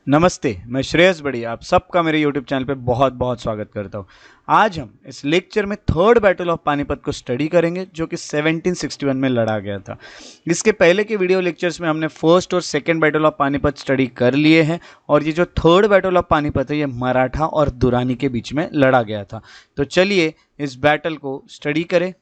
नमस्ते, मैं श्रेयस बढ़िया आप सबका मेरे YouTube चैनल पे बहुत बहुत स्वागत करता हूँ। आज हम इस लेक्चर में थर्ड बैटल ऑफ पानीपत को स्टडी करेंगे जो कि 1761 में लड़ा गया था। इसके पहले के वीडियो लेक्चर्स में हमने फर्स्ट और second battle of Panipat study कर लिए हैं और ये जो थर्ड बैटल ऑफ पानीपत है ये मराठा और दुरानी के बीच में लड़ा गया था। तो चलिए इस बैटल को स्टडी करें।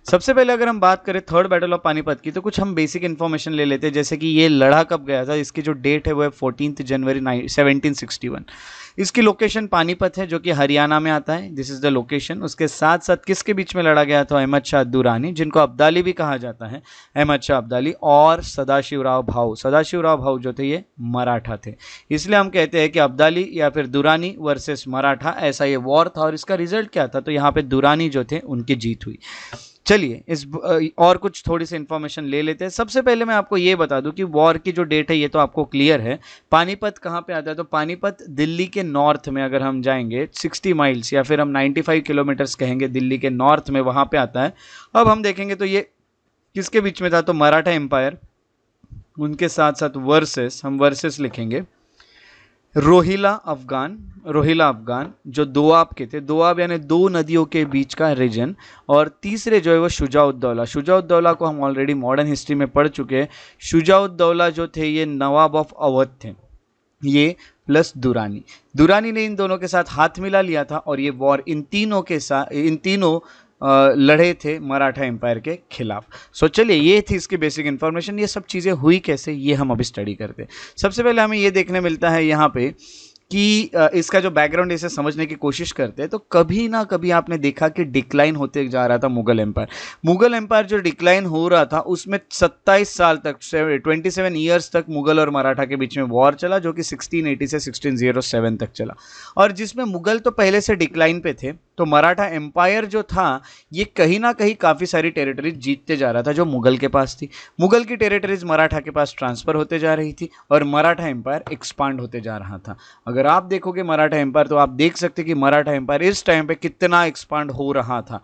सबसे पहले अगर हम बात करें थर्ड बैटल ऑफ पानीपत की तो कुछ हम बेसिक इन्फॉर्मेशन ले लेते हैं, जैसे कि ये लड़ा कब गया था। इसकी जो डेट है वो है 14 जनवरी 1761। इसकी लोकेशन पानीपत है जो कि हरियाणा में आता है। This is the location. उसके साथ साथ किसके बीच में लड़ा गया था? अहमद शाह दुरानी, जिनको अब्दाली भी कहा जाता है, अहमद शाह अब्दाली, और सदाशिवराव भाऊ। सदाशिवराव भाऊ जो थे ये मराठा थे, इसलिए हम कहते हैं कि अब्दाली या फिर दुरानी वर्सेस मराठा, ऐसा ये वॉर था। और इसका रिजल्ट क्या था? तो यहाँ पे दुरानी जो थे उनकी जीत हुई। चलिए इस और कुछ थोड़ी सी इन्फॉर्मेशन ले लेते हैं। सबसे पहले मैं आपको ये बता दूं कि वॉर की जो डेट है ये तो आपको क्लियर है। पानीपत कहाँ पे आता है? तो पानीपत दिल्ली के नॉर्थ में अगर हम जाएंगे 60 माइल्स या फिर हम 95 किलोमीटर्स कहेंगे, दिल्ली के नॉर्थ में वहाँ पे आता है। अब हम देखेंगे तो ये किसके बीच में था? तो मराठा एम्पायर, उनके साथ साथ वर्सेस, हम वर्सेस लिखेंगे रोहिला अफगान जो दोआब के थे। दोआब यानी दो नदियों के बीच का रीजन। और तीसरे जो है वो शुजाउद्दौला को हम ऑलरेडी मॉडर्न हिस्ट्री में पढ़ चुके हैं। शुजाउद्दौला जो थे ये नवाब ऑफ अवध थे, ये प्लस दुरानी ने इन दोनों के साथ हाथ मिला लिया था और ये वॉर इन तीनों लड़े थे मराठा एम्पायर के खिलाफ। सो चलिए ये थी इसकी बेसिक इन्फॉर्मेशन। ये सब चीज़ें हुई कैसे ये हम अभी स्टडी करते हैं। सबसे पहले हमें ये देखने मिलता है यहाँ पे कि इसका जो बैकग्राउंड इसे समझने की कोशिश करते हैं तो कभी ना कभी आपने देखा कि डिक्लाइन होते जा रहा था मुगल एम्पायर जो डिक्लाइन हो रहा था उसमें 27 साल तक 27 ईयर्स तक मुगल और मराठा के बीच में वॉर चला, जो कि 1680 से 1607 तक चला। और जिसमें मुगल तो पहले से डिक्लाइन पे थे, तो मराठा एम्पायर जो था ये कहीं ना कहीं काफ़ी सारी टेरिटरीज जीतते जा रहा था जो मुगल के पास थी। मुगल की टेरिटरीज मराठा के पास ट्रांसफर होते जा रही थी और मराठा एम्पायर एक्सपांड होते जा रहा था। अगर आप देखोगे मराठा एम्पायर तो आप देख सकते हैं कि मराठा एम्पायर इस टाइम पे कितना एक्सपांड हो रहा था।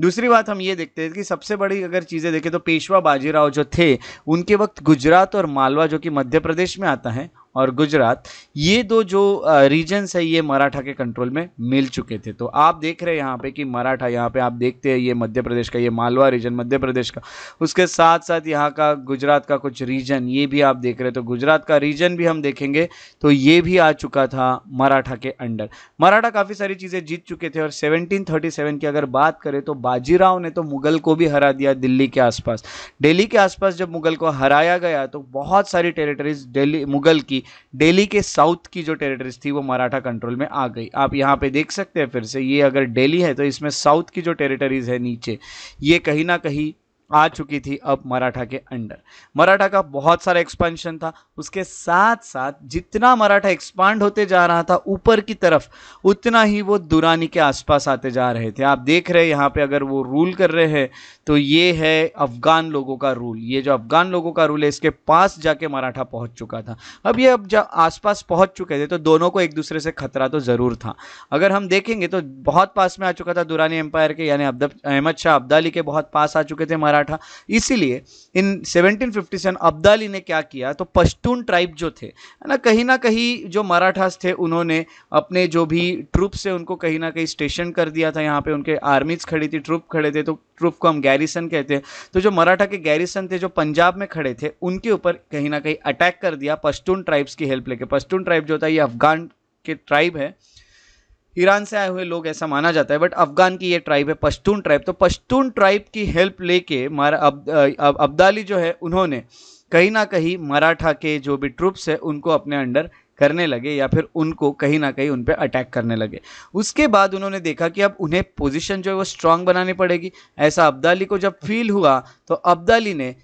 दूसरी बात हम ये देखते हैं कि सबसे बड़ी अगर चीज़ें देखें तो पेशवा बाजीराव जो थे उनके वक्त गुजरात और मालवा जो कि मध्य प्रदेश में आता है और गुजरात, ये दो जो रीजन्स है ये मराठा के कंट्रोल में मिल चुके थे। तो आप देख रहे हैं यहाँ पे कि मराठा, यहाँ पे आप देखते हैं ये मध्य प्रदेश का, ये मालवा रीजन मध्य प्रदेश का, उसके साथ साथ यहाँ का गुजरात का कुछ रीजन ये भी आप देख रहे हैं। तो गुजरात का रीजन भी हम देखेंगे तो ये भी आ चुका था मराठा के अंडर। मराठा काफ़ी सारी चीज़ें जीत चुके थे। और 1737 की अगर बात करें तो बाजीराव ने तो मुगल को भी हरा दिया दिल्ली के आसपास। दिल्ली के आसपास जब मुगल को हराया गया तो बहुत सारी टेरिटरीज दिल्ली के साउथ की जो टेरिटरीज थी वो मराठा कंट्रोल में आ गई। आप यहाँ पे देख सकते हैं फिर से, ये अगर दिल्ली है तो इसमें साउथ की जो टेरिटरीज है नीचे, ये कहीं ना कहीं आ चुकी थी अब मराठा के अंडर। मराठा का बहुत सारा एक्सपेंशन था। उसके साथ साथ जितना मराठा एक्सपांड होते जा रहा था ऊपर की तरफ, उतना ही वो दुरानी के आसपास आते जा रहे थे। आप देख रहे हैं यहाँ पे अगर वो रूल कर रहे हैं तो ये है अफगान लोगों का रूल। ये जो अफगान लोगों का रूल है इसके पास जाके मराठा पहुंच चुका था। अब जब आसपास पहुंच चुके थे तो दोनों को एक दूसरे से खतरा तो जरूर था। अगर हम देखेंगे तो बहुत पास में आ चुका था दुरानी एम्पायर के, यानी अहमद शाह अब्दाली के बहुत पास आ चुके थे मराठा। इसीलिए इन 1757 अब्दाली ने क्या किया, तो पश्तून ट्राइब जो थे है ना कहीं जो मराठास थे उन्होंने अपने जो भी ट्रूप्स है उनको कहीं ना कहीं स्टेशन कर दिया था। यहाँ पे उनके आर्मीज खड़ी थी, ट्रूप खड़े थे, तो ट्रूप को हम गैरिसन कहते हैं। तो जो मराठा के गैरिसन थे जो पंजाब में खड़े थे उनके ऊपर कहीं ना कहीं अटैक कर दिया पश्तून ट्राइब्स की हेल्प लेके। पश्तून ट्राइब जो होता है ये अफगान के ट्राइब है, ईरान से आए हुए लोग ऐसा माना जाता है, बट अफगान की ये ट्राइब है पश्तून ट्राइब। तो पश्तून ट्राइब की हेल्प लेके अब्दाली जो है उन्होंने कहीं ना कहीं मराठा के जो भी ट्रूप्स है उनको अपने अंडर करने लगे या फिर उनको कहीं ना कहीं उन पे अटैक करने लगे। उसके बाद उन्होंने देखा कि अब उन्हें पोजीशन जो है वो स्ट्रांग बनानी पड़ेगी। ऐसा अब्दाली को जब फील हुआ तो अब्दाली ने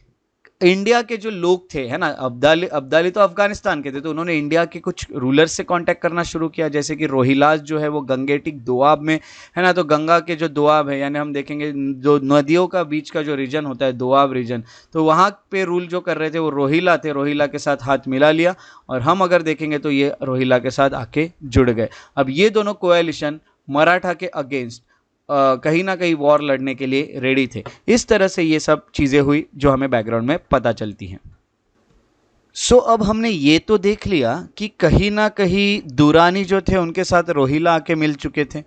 इंडिया के जो लोग थे है ना, अब्दाली तो अफगानिस्तान के थे, तो उन्होंने इंडिया के कुछ रूलर्स से कांटेक्ट करना शुरू किया। जैसे कि रोहिलास जो है वो गंगेटिक दोआब में है ना, तो गंगा के जो दोआब है यानी हम देखेंगे जो नदियों का बीच का जो रीजन होता है दोआब रीजन, तो वहाँ पे रूल जो कर रहे थे वो रोहिला थे। रोहिला के साथ हाथ मिला लिया और हम अगर देखेंगे तो ये रोहिला के साथ आके जुड़ गए। अब ये दोनों कोएलिशन मराठा के अगेंस्ट कहीं ना कहीं वॉर लड़ने के लिए रेडी थे। इस तरह से ये सब चीज़ें हुई जो हमें बैकग्राउंड में पता चलती हैं। सो अब हमने ये तो देख लिया कि कहीं ना कहीं दुरानी जो थे उनके साथ रोहिला आके मिल चुके थे,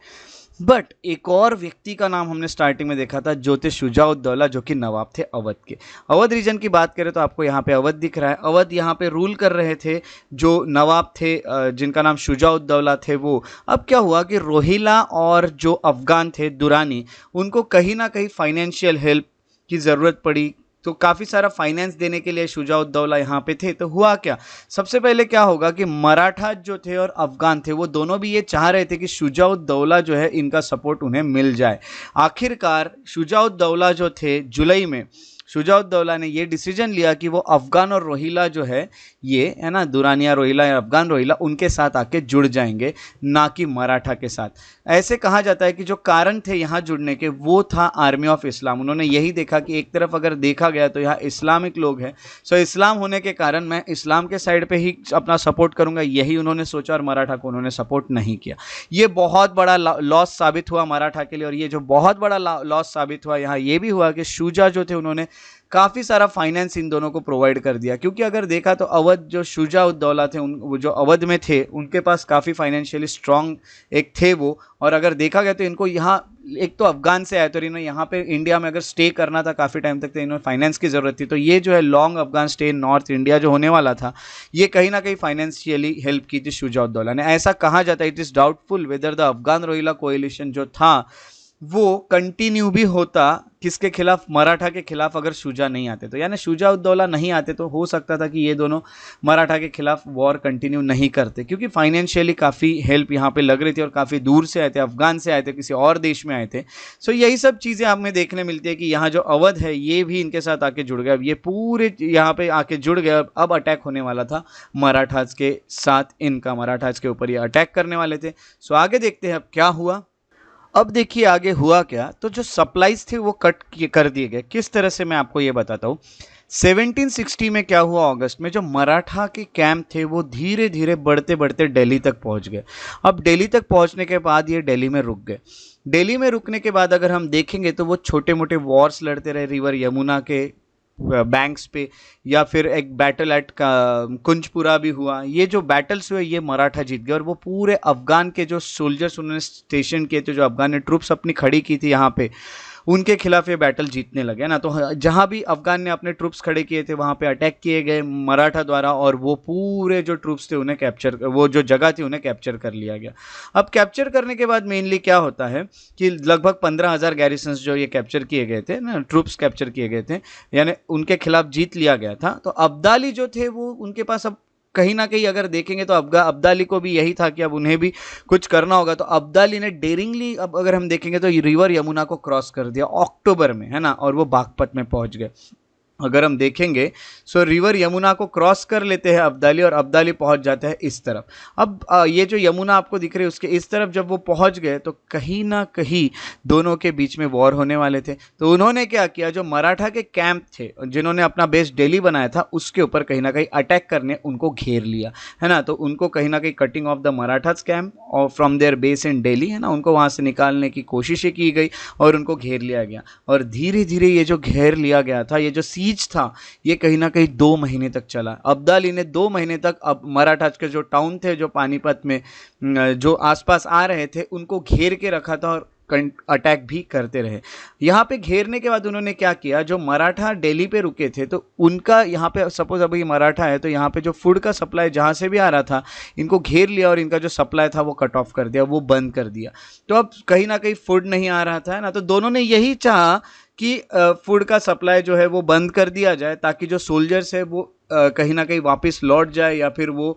बट एक और व्यक्ति का नाम हमने स्टार्टिंग में देखा था जो थे शुजाउद्दौला, जो कि नवाब थे अवध के। अवध रीजन की बात करें तो आपको यहाँ पे अवध दिख रहा है। अवध यहाँ पे रूल कर रहे थे जो नवाब थे जिनका नाम शुजाउद्दौला थे वो। अब क्या हुआ कि रोहिला और जो अफगान थे दुरानी, उनको कहीं ना कहीं फाइनेंशियल हेल्प की ज़रूरत पड़ी, तो काफ़ी सारा फाइनेंस देने के लिए शुजाउद्दौला यहाँ पे थे। तो हुआ क्या, सबसे पहले क्या होगा कि मराठा जो थे और अफगान थे वो दोनों भी ये चाह रहे थे कि शुजाउद्दौला जो है इनका सपोर्ट उन्हें मिल जाए। आखिरकार शुजाउद्दौला जो थे जुलाई में शुजाउद्दौला ने ये डिसीजन लिया कि वो अफगान और रोहिला जो है ये है ना, दुरानिया रोहिला या अफगान रोहिला, उनके साथ आके जुड़ जाएंगे, ना कि मराठा के साथ। ऐसे कहा जाता है कि जो कारण थे यहाँ जुड़ने के वो था आर्मी ऑफ इस्लाम। उन्होंने यही देखा कि एक तरफ अगर देखा गया तो यहाँ इस्लामिक लोग हैं, सो इस्लाम होने के कारण मैं इस्लाम के साइड पे ही अपना सपोर्ट करूंगा, यही उन्होंने सोचा, और मराठा को उन्होंने सपोर्ट नहीं किया। ये बहुत बड़ा लॉस साबित हुआ मराठा के लिए। और ये जो बहुत बड़ा लॉस साबित हुआ यहाँ ये भी हुआ कि शुजा जो थे उन्होंने काफ़ी सारा फाइनेंस इन दोनों को प्रोवाइड कर दिया, क्योंकि अगर देखा तो अवध जो शुजाउद्दौला थे वो जो अवध में थे उनके पास काफ़ी फाइनेंशियली स्ट्रांग एक थे वो। और अगर देखा गया तो इनको यहाँ एक तो अफगान से आए तो इन्होंने यहाँ पे इंडिया में अगर स्टे करना था काफ़ी टाइम तक, तो इन्होंने फाइनेंस की ज़रूरत थी। तो ये जो है long Afghan stay in north India जो होने वाला था, ये कहीं ना कहीं फाइनेंशियली हेल्प की थी शुजाउद्दौला ने। ऐसा कहा जाता है, it is doubtful whether the Afghan Rohilla coalition जो था वो कंटिन्यू भी होता किसके खिलाफ, मराठा के खिलाफ, अगर शुजा नहीं आते तो। यानी शुजाउद्दौला नहीं आते तो हो सकता था कि ये दोनों मराठा के खिलाफ वॉर कंटिन्यू नहीं करते, क्योंकि फाइनेंशियली काफ़ी हेल्प यहाँ पे लग रही थी और काफ़ी दूर से आए थे, अफगान से आए थे, किसी और देश में आए थे। सो यही सब चीज़ें हमें देखने मिलती है कि यहाँ जो अवध है ये भी इनके साथ आके जुड़ गया। अब ये पूरे यहाँ पे आके जुड़ गया। अब अटैक होने वाला था मराठास के साथ, इनका मराठास के ऊपर ये अटैक करने वाले थे। सो आगे देखते हैं अब क्या हुआ। अब देखिए आगे हुआ क्या, तो जो सप्लाईज थे वो कट कर दिए गए। किस तरह से मैं आपको ये बताता हूँ। 1760 में क्या हुआ, अगस्त में जो मराठा के कैंप थे वो धीरे धीरे बढ़ते बढ़ते दिल्ली तक पहुंच गए। अब दिल्ली तक पहुंचने के बाद ये दिल्ली में रुक गए। दिल्ली में रुकने के बाद अगर हम देखेंगे तो वो छोटे मोटे वॉर्स लड़ते रहे रिवर यमुना के बैंक्स पे, या फिर एक बैटल एट कुंजपुरा भी हुआ। ये जो बैटल्स हुए ये मराठा जीत गए, और वो पूरे अफगान के जो सोल्जर्स उन्होंने स्टेशन किए थे, जो अफगान ने ट्रूप्स अपनी खड़ी की थी यहाँ पे, उनके खिलाफ ये बैटल जीतने लगे ना। तो जहाँ भी अफगान ने अपने ट्रूप्स खड़े किए थे वहाँ पे अटैक किए गए मराठा द्वारा, और वो पूरे जो ट्रूप्स थे उन्हें कैप्चर, वो जो जगह थी उन्हें कैप्चर कर लिया गया। अब कैप्चर करने के बाद मेनली क्या होता है कि लगभग 15,000 गैरिसन्स जो ये कैप्चर किए गए थे ना, ट्रूप्स कैप्चर किए गए थे, यानी उनके खिलाफ जीत लिया गया था। तो अब्दाली जो थे वो उनके पास अब कहीं ना कहीं अगर देखेंगे तो अब्दाली को भी यही था कि अब उन्हें भी कुछ करना होगा। तो अब्दाली ने डेरिंगली, अब अगर हम देखेंगे तो रिवर यमुना को क्रॉस कर दिया अक्टूबर में, है ना, और वो बागपत में पहुंच गए। अगर हम देखेंगे सो रिवर यमुना को क्रॉस कर लेते हैं अब्दाली, और अब्दाली पहुंच जाता है इस तरफ। अब ये जो यमुना आपको दिख रही है उसके इस तरफ जब वो पहुंच गए तो कहीं ना कहीं दोनों के बीच में वॉर होने वाले थे। तो उन्होंने क्या किया, जो मराठा के कैंप थे जिन्होंने अपना बेस दिल्ली बनाया था उसके ऊपर कहीं ना कहीं अटैक करने उनको घेर लिया, है ना। तो उनको कहीं ना कहीं cutting off the Marathas camp और from there base in Delhi, है ना, उनको वहाँ से निकालने की कोशिशें की गई और उनको घेर लिया गया। और धीरे धीरे ये जो घेर लिया गया था, ये जो था ये कहीं ना कहीं 2 महीने तक चला। अब्दाली ने 2 महीने तक अब मराठा के जो टाउन थे जो पानीपत में जो आसपास आ रहे थे उनको घेर के रखा था, और अटैक भी करते रहे। यहाँ पे घेरने के बाद उन्होंने क्या किया, जो मराठा दिल्ली पे रुके थे तो उनका यहाँ पे सपोज अभी मराठा है तो यहाँ पे जो फूड का सप्लाई जहाँ से भी आ रहा था इनको घेर लिया, और इनका जो सप्लाई था वो कट ऑफ कर दिया, वो बंद कर दिया। तो अब कहीं ना कहीं फूड नहीं आ रहा था, है ना। तो दोनों ने यही चाहा कि फूड का सप्लाई जो है वो बंद कर दिया जाए, ताकि जो सोल्जर्स है वो कहीं ना कहीं वापस लौट जाए या फिर वो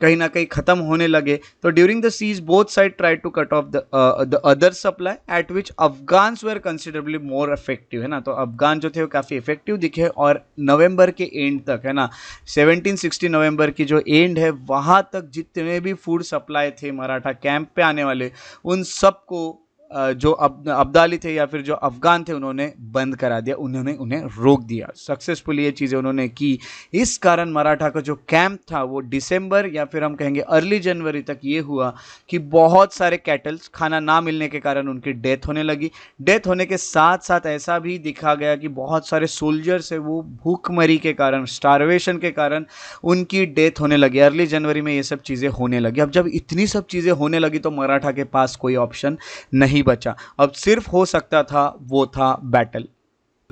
कहीं ना कहीं ख़त्म होने लगे। तो during the siege both side try to cut off the other supply at which Afghans were considerably more effective, है ना। तो अफगान जो थे वो काफ़ी इफेक्टिव दिखे, और नवंबर के एंड तक, है ना, 1760 नवंबर की जो एंड है वहाँ तक जितने भी फूड सप्लाई थे मराठा कैंप पे आने वाले उन सबको जो अब्दाली थे या फिर जो अफगान थे उन्होंने बंद करा दिया, उन्होंने उन्हें रोक दिया। सक्सेसफुली ये चीज़ें उन्होंने की। इस कारण मराठा का जो कैंप था वो दिसंबर या फिर हम कहेंगे अर्ली जनवरी तक ये हुआ कि बहुत सारे कैटल्स खाना ना मिलने के कारण उनकी डेथ होने लगी। डेथ होने के साथ साथ ऐसा भी दिखा गया कि बहुत सारे सोल्जर्स है वो भूखमरी के कारण, स्टारवेशन के कारण उनकी डेथ होने लगी। अर्ली जनवरी में ये सब चीज़ें होने लगी। अब जब इतनी सब चीज़ें होने लगी तो मराठा के पास कोई ऑप्शन नहीं बचा। अब सिर्फ हो सकता था वो था बैटल।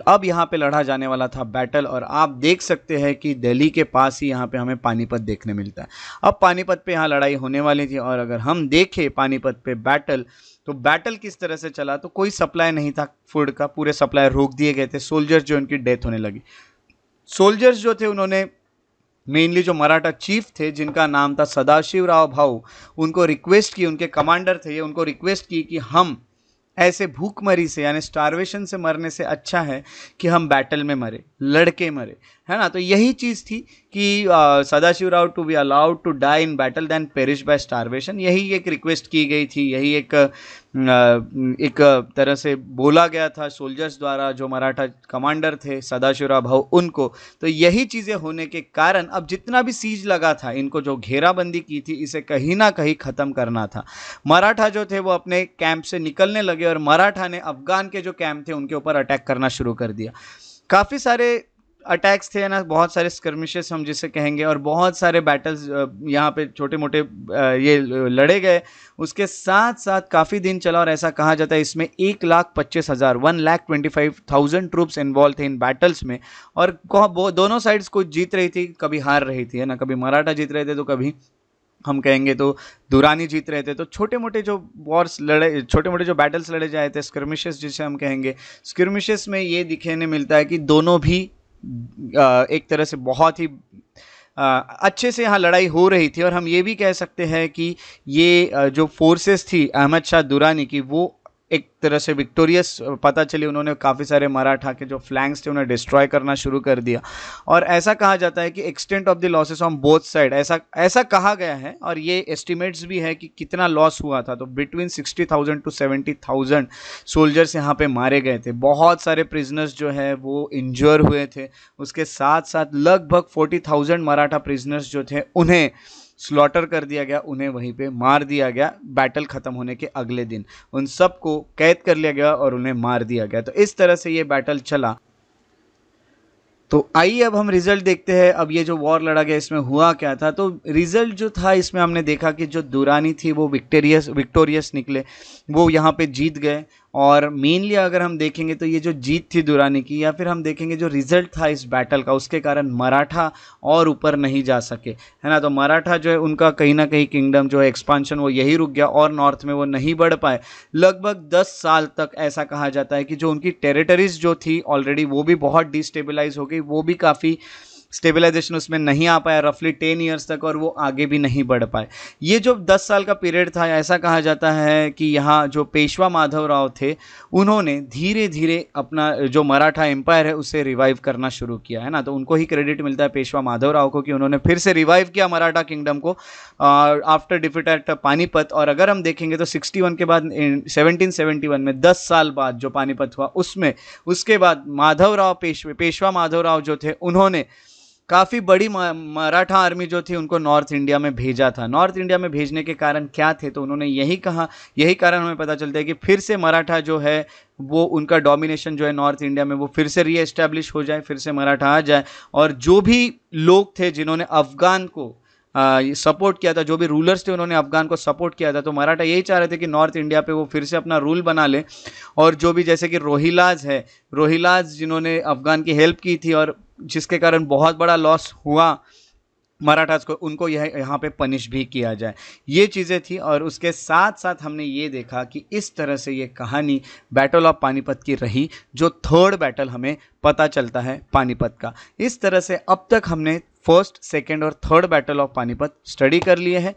अब यहाँ पे लड़ा जाने वाला था बैटल, और आप देख सकते हैं कि दिल्ली के पास ही यहाँ पे हमें पानीपत देखने मिलता है। अब पानीपत पे यहाँ लड़ाई होने वाली थी, और अगर हम देखें पानीपत पे बैटल, तो बैटल किस तरह से चला, तो कोई सप्लाई नहीं था फूड का, पूरे सप्लाई रोक दिए गए थे। सोल्जर्स जो उनकी डेथ होने लगी, सोल्जर्स जो थे उन्होंने मेनली जो मराठा चीफ थे जिनका नाम था सदाशिवराव भाऊ, उनको रिक्वेस्ट की, उनके कमांडर थे ये, उनको रिक्वेस्ट की कि हम ऐसे भूखमरी से यानी स्टारवेशन से मरने से अच्छा है कि हम बैटल में मरे, लड़के मरे, है ना। तो यही चीज़ थी कि Sadashivrao to be allowed to die in battle than perish by starvation, यही एक रिक्वेस्ट की गई थी, यही एक तरह से बोला गया था सोल्जर्स द्वारा, जो मराठा कमांडर थे सदाशिवराव भाऊ उनको। तो यही चीज़ें होने के कारण अब जितना भी सीज लगा था, इनको जो घेराबंदी की थी, इसे कहीं ना कहीं ख़त्म करना था। मराठा जो थे वो अपने कैंप से निकलने लगे, और मराठा ने अफगान के जो कैंप थे उनके ऊपर अटैक करना शुरू कर दिया। काफ़ी सारे अटैक्स थे ना, बहुत सारे स्कर्मिशेस हम जिसे कहेंगे, और बहुत सारे बैटल्स यहाँ पे छोटे मोटे ये लड़े गए। उसके साथ साथ काफ़ी दिन चला, और ऐसा कहा जाता है इसमें 1,25,000 1,25,000 ट्रूप्स इन्वॉल्व थे इन बैटल्स में। और दोनों साइड्स को जीत रही थी, कभी हार रही थी, है ना। कभी मराठा जीत रहे थे तो कभी हम कहेंगे तो दुरानी जीत रहे थे। तो छोटे मोटे जो वॉर्स लड़े, छोटे मोटे जो बैटल्स लड़े जाए थे, स्कर्मिशेस जिसे हम कहेंगे, स्कर्मिशेस में ये दिखने मिलता है कि दोनों भी एक तरह से बहुत ही अच्छे से यहाँ लड़ाई हो रही थी। और हम ये भी कह सकते हैं कि ये जो फोर्सेस थी अहमद शाह दुरानी की, वो एक तरह से विक्टोरियस पता चली। उन्होंने काफ़ी सारे मराठा के जो फ्लैंक्स थे उन्हें डिस्ट्रॉय करना शुरू कर दिया। और ऐसा कहा जाता है कि extent of the losses on both side, ऐसा कहा गया है, और ये एस्टिमेट्स भी है कि कितना लॉस हुआ था। तो बिटवीन 60,000 to 70,000 सोल्जर्स यहाँ पे मारे गए थे। बहुत सारे प्रिजनर्स जो है वो इंजर हुए थे। उसके साथ साथ लगभग 40,000 मराठा प्रिजनर्स जो थे उन्हें स्लॉटर कर दिया गया, उन्हें वहीं पे मार दिया गया। बैटल ख़त्म होने के अगले दिन उन सबको कैद कर लिया गया और उन्हें मार दिया गया। तो इस तरह से ये बैटल चला। तो आइए अब हम रिजल्ट देखते हैं। अब ये जो वॉर लड़ा गया इसमें हुआ क्या था। तो रिजल्ट जो था इसमें हमने देखा कि जो दुरानी थी वो विक्टोरियस निकले, वो यहाँ पे जीत गए। और मेनली अगर हम देखेंगे तो ये जो जीत थी दुरानी की, या फिर हम देखेंगे जो रिजल्ट था इस बैटल का, उसके कारण मराठा और ऊपर नहीं जा सके, है ना। तो मराठा जो है उनका कहीं ना कहीं किंगडम जो है एक्सपांशन वो यही रुक गया, और नॉर्थ में वो नहीं बढ़ पाए लगभग 10 साल तक। ऐसा कहा जाता है कि जो उनकी टेरिटरीज जो थी ऑलरेडी वो भी बहुत डिस्टेबलाइज हो गई, वो भी काफ़ी स्टेबलाइजेशन उसमें नहीं आ पाया रफली 10 ईयर्स तक, और वो आगे भी नहीं बढ़ पाए। ये जो 10 साल का पीरियड था, ऐसा कहा जाता है कि यहाँ जो पेशवा माधवराव थे उन्होंने धीरे धीरे अपना जो मराठा एम्पायर है उसे रिवाइव करना शुरू किया, है ना। तो उनको ही क्रेडिट मिलता है पेशवा माधवराव को कि उन्होंने फिर से रिवाइव किया मराठा किंगडम को आफ्टर डिफीट एट पानीपत। और अगर हम देखेंगे तो 61 के बाद 1771 में 10 साल बाद जो पानीपत हुआ उसमें, उसके बाद माधवराव पेशवा माधवराव जो थे उन्होंने काफ़ी बड़ी मराठा आर्मी जो थी उनको नॉर्थ इंडिया में भेजा था। नॉर्थ इंडिया में भेजने के कारण क्या थे, तो उन्होंने यही कहा, यही कारण हमें पता चलता है कि फिर से मराठा जो है वो उनका डोमिनेशन जो है नॉर्थ इंडिया में वो फिर से रीएस्टैब्लिश हो जाए, फिर से मराठा आ जाए। और जो भी लोग थे जिन्होंने अफगान को सपोर्ट किया था, जो भी रूलर्स थे उन्होंने अफगान को सपोर्ट किया था, तो मराठा यही चाह रहे थे कि नॉर्थ इंडिया पे वो फिर से अपना रूल बना ले। और जो भी जैसे कि रोहिलाज है, रोहिलाज जिन्होंने अफगान की हेल्प की थी और जिसके कारण बहुत बड़ा लॉस हुआ मराठास को, उनको यहाँ पे पनिश भी किया जाए, ये चीज़ें थी। और उसके साथ साथ हमने ये देखा कि इस तरह से ये कहानी बैटल ऑफ पानीपत की रही, जो थर्ड बैटल हमें पता चलता है पानीपत का। इस तरह से अब तक हमने फर्स्ट, सेकेंड और third battle of Panipat study कर लिए हैं।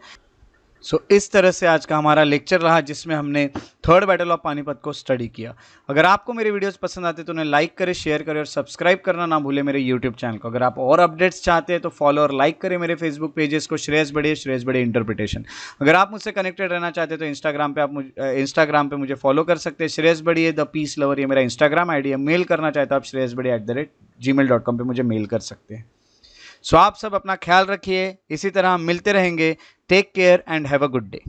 सो इस तरह से आज का हमारा लेक्चर रहा जिसमें हमने थर्ड बैटल ऑफ पानीपत को स्टडी किया। अगर आपको मेरे वीडियोस पसंद आते तो उन्हें लाइक करें, शेयर करें और सब्सक्राइब करना ना भूलें मेरे यूट्यूब चैनल को। अगर आप और अपडेट्स चाहते हैं तो फॉलो और लाइक करें मेरे फेसबुक पेजेस को, श्रेयस बड़े इंटरप्रिटेशन। अगर आप मुझसे कनेक्टेड रहना चाहते हैं तो इंस्टाग्राम पे मुझे फॉलो कर सकते हैं, श्रेयस बड़े द पीस लवर, ये मेरा इंस्टाग्राम आईडी है। मेल करना चाहते हो आप shreyasbade@gmail.com पे मुझे मेल कर सकते हैं। सो आप सब अपना ख्याल रखिए, इसी तरह हम मिलते रहेंगे। Take care and have a good day.